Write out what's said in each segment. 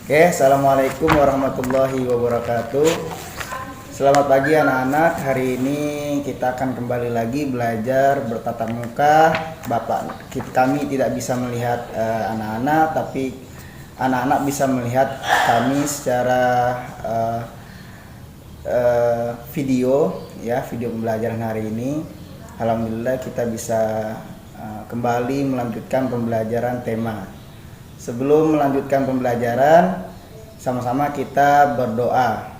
Oke, assalamualaikum warahmatullahi wabarakatuh. Selamat pagi anak-anak. Hari ini kita akan kembali lagi belajar bertatap muka. Kami tidak bisa melihat anak-anak, tapi anak-anak bisa melihat kami secara video, ya, video pembelajaran hari ini. Alhamdulillah kita bisa kembali melanjutkan pembelajaran tema. Sebelum melanjutkan pembelajaran, sama-sama kita berdoa.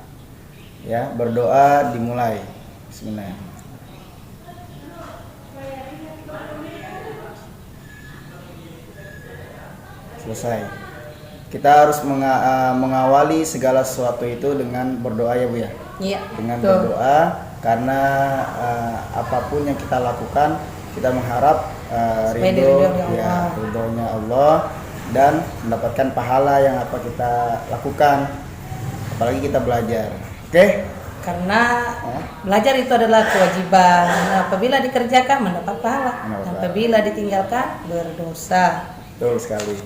Ya, berdoa dimulai. Bismillah. Selesai. Kita harus mengawali segala sesuatu itu dengan berdoa, ya Bu ya. Iya. Dengan berdoa, karena apapun yang kita lakukan, kita mengharap ridhonya Allah dan mendapatkan pahala yang apa kita lakukan, apalagi kita belajar. Oke? Karena belajar itu adalah kewajiban. Apabila dikerjakan mendapat pahala, apabila ditinggalkan berdosa. Betul sekali.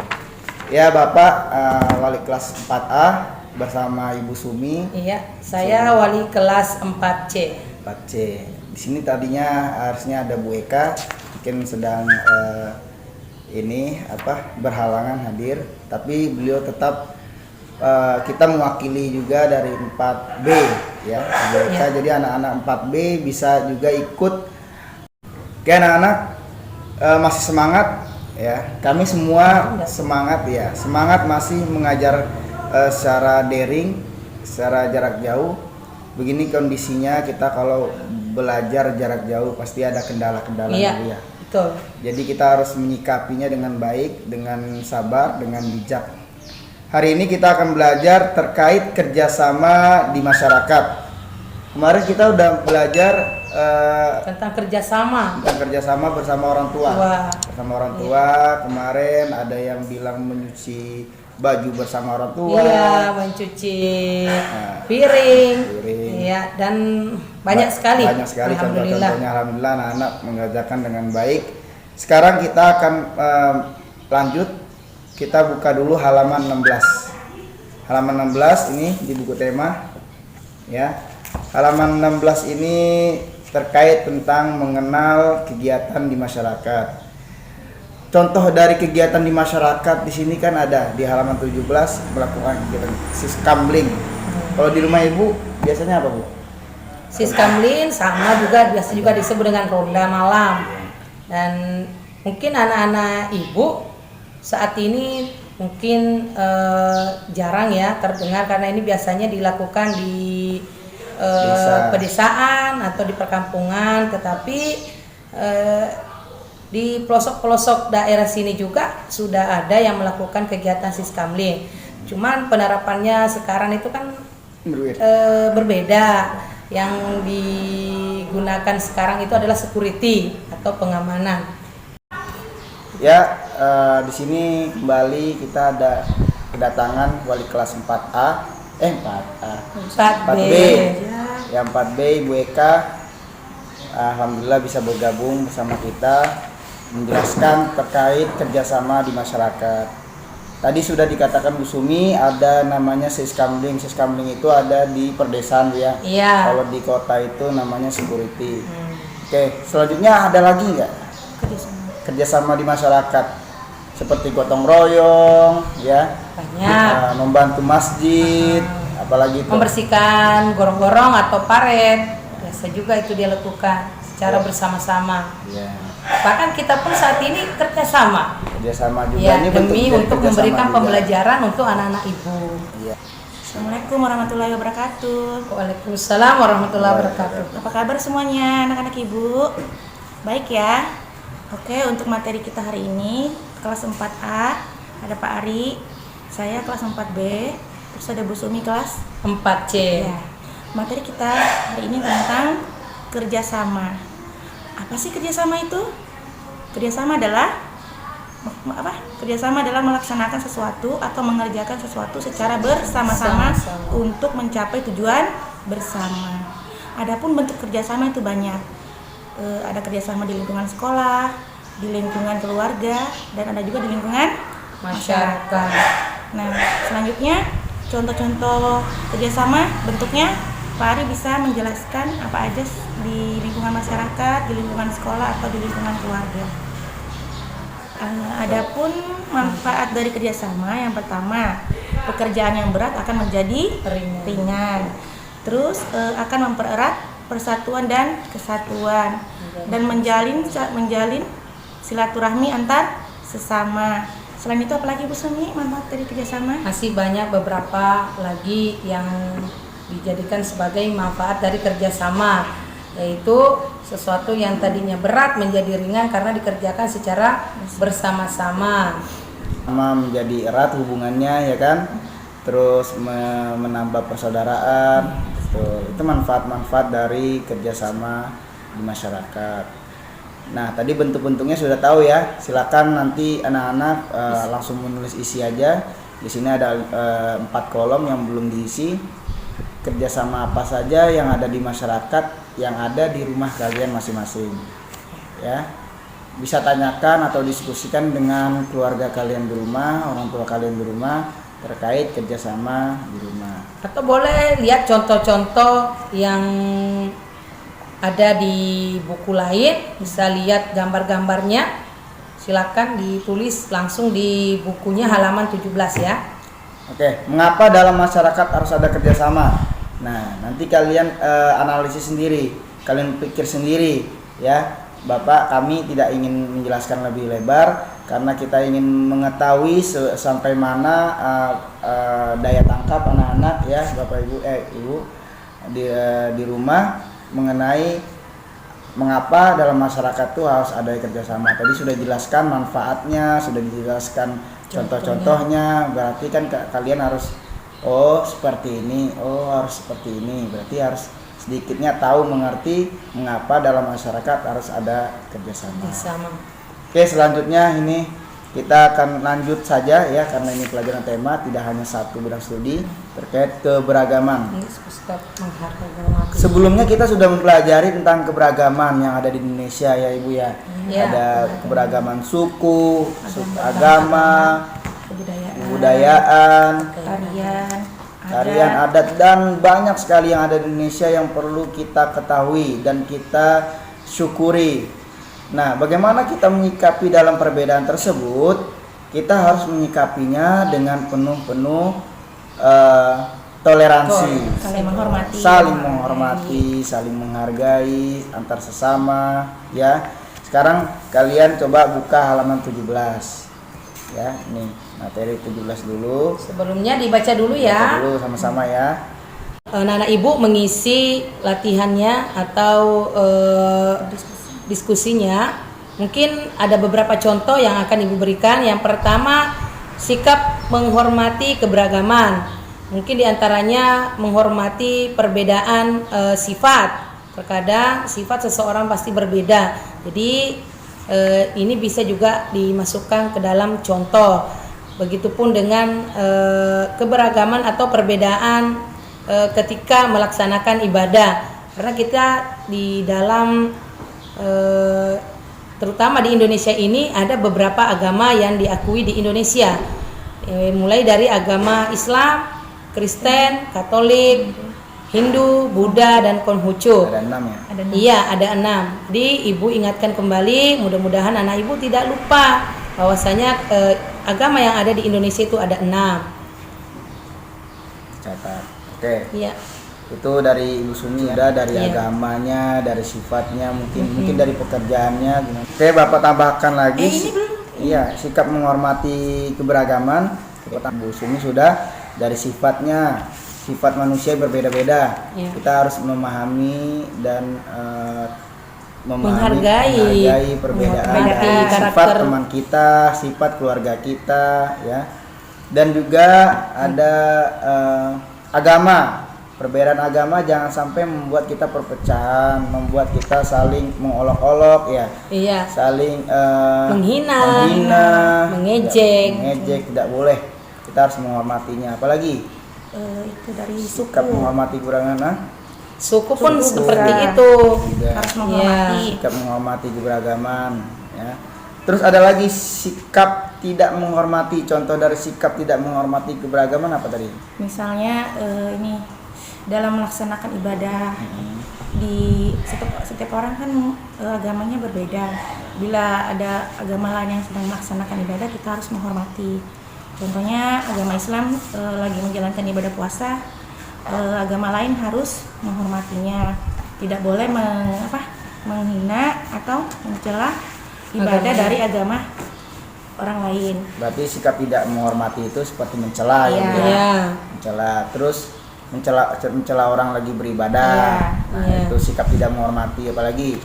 Ya, Bapak wali kelas 4A bersama Ibu Sumi. Iya, saya wali kelas 4C. 4C. Di sini tadinya harusnya ada Bu Eka, mungkin sedang berhalangan hadir, tapi beliau tetap kita mewakili juga dari 4B, ya, Bu Eka. Ya. Jadi anak-anak 4B bisa juga ikut. Oke anak-anak, masih semangat ya, kami semua semangat ya, semangat masih mengajar secara daring, secara jarak jauh. Begini kondisinya kita kalau belajar jarak jauh pasti ada kendala-kendala. Iya, betul. Jadi kita harus menyikapinya dengan baik, dengan sabar, dengan bijak. Hari ini kita akan belajar terkait kerjasama di masyarakat. Kemarin kita udah belajar tentang kerjasama bersama orang tua. Bersama orang tua. Kemarin ada yang bilang menyuci baju bersama orang tua. Iya, mencuci piring. Iya, dan banyak sekali. Alhamdulillah. Alhamdulillah anak-anak mengerjakan dengan baik. Sekarang kita akan lanjut. Kita buka dulu halaman 16. Halaman 16 ini di buku tema. Ya. Halaman 16 ini terkait tentang mengenal kegiatan di masyarakat. Contoh dari kegiatan di masyarakat di sini kan ada di halaman 17 melakukan kegiatan siskamling. Kalau di rumah Ibu biasanya apa, Bu? Siskamling sama juga biasa juga disebut dengan ronda malam. Dan mungkin anak-anak Ibu saat ini mungkin jarang ya terdengar, karena ini biasanya dilakukan di pedesaan atau di perkampungan, tetapi di pelosok-pelosok daerah sini juga sudah ada yang melakukan kegiatan siskamling. Cuman penerapannya sekarang itu kan berbeda. Yang digunakan sekarang itu adalah security atau pengamanan. Ya, di sini kembali kita ada kedatangan wali kelas 4A, 4B. Yang 4B Ibu Eka, alhamdulillah bisa bergabung bersama kita menjelaskan terkait kerjasama di masyarakat. Tadi sudah dikatakan Bu Sumi ada namanya siskamling. Siskamling itu ada di perdesaan, ya. Iya. Kalau di kota itu namanya security. Oke, selanjutnya ada lagi nggak? Kerjasama di masyarakat seperti gotong royong, ya. Banyak. Membantu masjid, apalagi itu. Membersihkan gorong-gorong atau paret. Biasa juga itu dia lakukan secara bersama-sama. Ya. Bahkan kita pun saat ini kerjasama juga, ya, ini demi untuk memberikan juga pembelajaran untuk anak-anak Ibu. Ya. Assalamualaikum warahmatullahi wabarakatuh. Waalaikumsalam warahmatullahi wabarakatuh. Apa kabar semuanya anak-anak Ibu? Baik ya. Oke, untuk materi kita hari ini kelas 4A ada Pak Ari, saya kelas 4B, terus ada Bu Sumi kelas 4C. Ya. Materi kita hari ini tentang kerjasama. Apa sih kerjasama itu? Kerjasama adalah Kerjasama adalah melaksanakan sesuatu atau mengerjakan sesuatu secara bersama-sama untuk mencapai tujuan bersama. Adapun bentuk kerjasama itu banyak. Ada kerjasama di lingkungan sekolah, di lingkungan keluarga, dan ada juga di lingkungan masyarakat. Nah, selanjutnya contoh-contoh kerjasama bentuknya Pak Ari bisa menjelaskan apa aja di lingkungan masyarakat, di lingkungan sekolah atau di lingkungan keluarga. Adapun manfaat dari kerjasama, yang pertama pekerjaan yang berat akan menjadi ringan. Terus akan mempererat persatuan dan kesatuan dan menjalin silaturahmi antar sesama. Selain itu apalagi Bu Sumi manfaat dari kerjasama? Masih banyak beberapa lagi yang dijadikan sebagai manfaat dari kerjasama, yaitu sesuatu yang tadinya berat menjadi ringan karena dikerjakan secara bersama-sama. Menjadi erat hubungannya, ya kan? Terus menambah persaudaraan. Itu manfaat-manfaat dari kerjasama di masyarakat. Nah, tadi bentuk-bentuknya sudah tahu ya. Silakan nanti anak-anak langsung menulis isi aja. Di sini ada 4 kolom yang belum diisi. Kerjasama apa saja yang ada di masyarakat, yang ada di rumah kalian masing-masing, ya. Bisa tanyakan atau diskusikan dengan keluarga kalian di rumah, orang tua kalian di rumah terkait kerjasama di rumah. Atau boleh lihat contoh-contoh yang ada di buku lain, bisa lihat gambar-gambarnya. Silakan ditulis langsung di bukunya halaman 17 ya. Oke, mengapa dalam masyarakat harus ada kerjasama? Nah, nanti kalian analisis sendiri, kalian pikir sendiri, ya. Bapak, kami tidak ingin menjelaskan lebih lebar karena kita ingin mengetahui sampai mana daya tangkap anak-anak, ya, Bapak Ibu di rumah mengenai mengapa dalam masyarakat itu harus ada kerjasama. Tadi sudah dijelaskan manfaatnya, sudah dijelaskan contoh-contohnya. Berarti kan kalian harus seperti ini, harus seperti ini. Berarti harus sedikitnya tahu mengerti mengapa dalam masyarakat harus ada kerjasama. Oke, selanjutnya ini kita akan lanjut saja ya, karena ini pelajaran tema, tidak hanya satu bidang studi terkait keberagaman. Sebelumnya kita sudah mempelajari tentang keberagaman yang ada di Indonesia ya Ibu ya. Ada keberagaman suku, agama, kebudayaan, tarian adat, dan banyak sekali yang ada di Indonesia yang perlu kita ketahui dan kita syukuri. Nah, bagaimana kita menyikapi dalam perbedaan tersebut? Kita harus menyikapinya dengan penuh toleransi, saling menghormati, saling menghargai antar sesama, ya. Sekarang kalian coba buka halaman 17. Ya, ini materi 17 dulu. Sebelumnya dibaca dulu ya. Baca dulu sama-sama ya. Anak-anak Ibu mengisi latihannya atau diskusinya. Mungkin ada beberapa contoh yang akan Ibu berikan. Yang pertama, sikap menghormati keberagaman. Mungkin diantaranya menghormati perbedaan sifat. Terkadang sifat seseorang pasti berbeda. Jadi ini bisa juga dimasukkan ke dalam contoh. Begitupun dengan keberagaman atau perbedaan ketika melaksanakan ibadah. Karena kita di dalam terutama di Indonesia ini ada beberapa agama yang diakui di Indonesia, mulai dari agama Islam, Kristen, Katolik, Hindu, Buddha, dan Konghucu. Ada 6 ya? Iya, ada 6. Jadi Ibu ingatkan kembali, mudah-mudahan anak Ibu tidak lupa bahwasanya agama yang ada di Indonesia itu ada 6. Catat. Oke. Iya. Itu dari Ibu Sumi ya, dari agamanya, dari sifatnya, mungkin dari pekerjaannya. Oke, Bapak tambahkan lagi. Iya, sikap menghormati keberagaman. Bu Sumi sudah dari sifatnya. Sifat manusia berbeda-beda. Kita harus memahami dan menghargai perbedaan sifat teman kita, sifat keluarga kita, ya. Dan juga ada agama. Perbedaan agama jangan sampai membuat kita perpecahan, membuat kita saling mengolok-olok, ya. Iya. Saling menghina, mengejek, tidak boleh. Kita harus menghormatinya. Apalagi itu dari sikap menghormati keberagaman. Suku pun seperti itu. Harus menghormati. Sikap menghormati keberagaman, ya. Terus ada lagi sikap tidak menghormati. Contoh dari sikap tidak menghormati keberagaman apa tadi? Misalnya ini dalam melaksanakan ibadah, di setiap orang kan agamanya berbeda. Bila ada agama lain yang sedang melaksanakan ibadah, kita harus menghormati. Contohnya agama Islam lagi menjalankan ibadah puasa, agama lain harus menghormatinya. Tidak boleh menghina atau mencela ibadah dari agama orang lain. Berarti sikap tidak menghormati itu seperti mencela Iya. ya. Iya. Mencela, terus mencela orang lagi beribadah. Iya. Nah, Iya. itu sikap tidak menghormati. Apalagi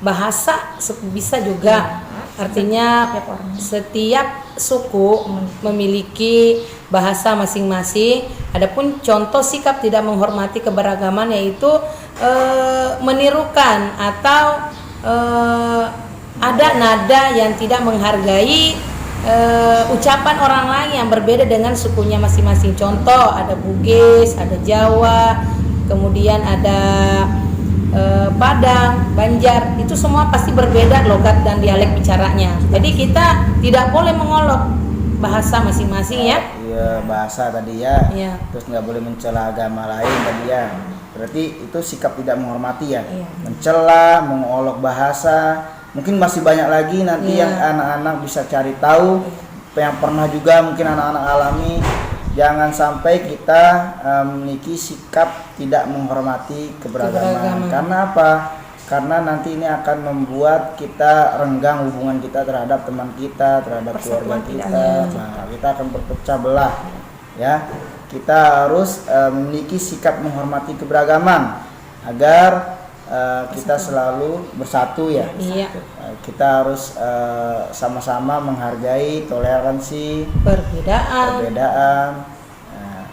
Bahasa bisa juga. Artinya Setiap orang. setiap suku memiliki bahasa masing-masing. Adapun contoh sikap tidak menghormati keberagaman yaitu menirukan atau ada nada yang tidak menghargai ucapan orang lain yang berbeda dengan sukunya masing-masing. Contoh ada Bugis, ada Jawa, kemudian ada Padang, Banjar, itu semua pasti berbeda logat dan dialek bicaranya. Jadi kita tidak boleh mengolok bahasa masing-masing ya. Iya, bahasa tadi ya. Iya. Terus nggak boleh mencela agama lain tadi ya. Berarti itu sikap tidak menghormati ya. Iya. Mencela, mengolok bahasa. Mungkin masih banyak lagi nanti Iya. yang anak-anak bisa cari tahu. Yang pernah juga mungkin anak-anak alami. Jangan sampai kita memiliki sikap tidak menghormati keberagaman. Karena apa? Karena nanti ini akan membuat kita renggang hubungan kita terhadap teman kita, terhadap keluarga Persatuan tidak kita. Nah, kita akan berpecah belah. Ya, kita harus memiliki sikap menghormati keberagaman agar kita selalu bersatu ya. Iya. Kita harus sama-sama menghargai toleransi Perbedaan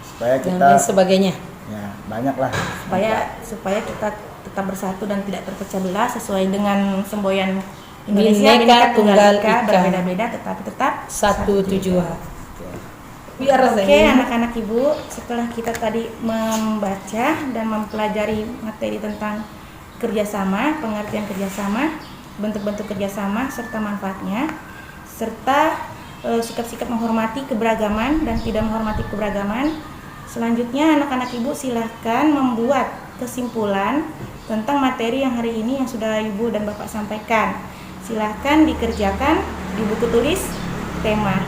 supaya dan kita lain sebagainya. ya banyak lah supaya kita tetap bersatu dan tidak terpecah belah sesuai dengan semboyan Indonesia Bhinneka Tunggal Ika. berbeda-beda tetapi tetap Satu tujuan. Biar Oke, anak-anak ibu, setelah kita tadi membaca dan mempelajari materi tentang kerjasama, pengertian kerjasama, bentuk-bentuk kerjasama serta manfaatnya, serta sikap-sikap menghormati keberagaman dan tidak menghormati keberagaman. Selanjutnya anak-anak ibu silahkan membuat kesimpulan tentang materi yang hari ini yang sudah ibu dan bapak sampaikan. Silahkan dikerjakan di buku tulis tema.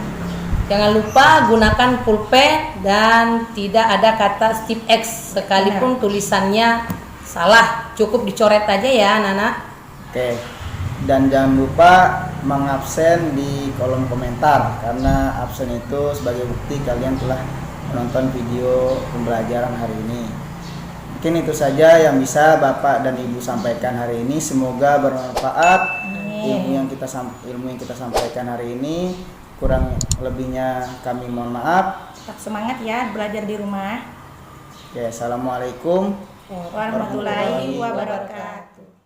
Jangan lupa gunakan pulpen dan tidak ada kata step X sekalipun tulisannya salah. Cukup dicoret aja ya anak-anak. Oke, dan jangan lupa mengabsen di kolom komentar karena absen itu sebagai bukti kalian telah menonton video pembelajaran hari ini. Mungkin itu saja yang bisa Bapak dan Ibu sampaikan hari ini. Semoga bermanfaat ilmu yang kita sampaikan hari ini. Kurang lebihnya kami mohon maaf. Tetap semangat ya belajar di rumah. Oke, assalamualaikum Warahmatullahi wabarakatuh.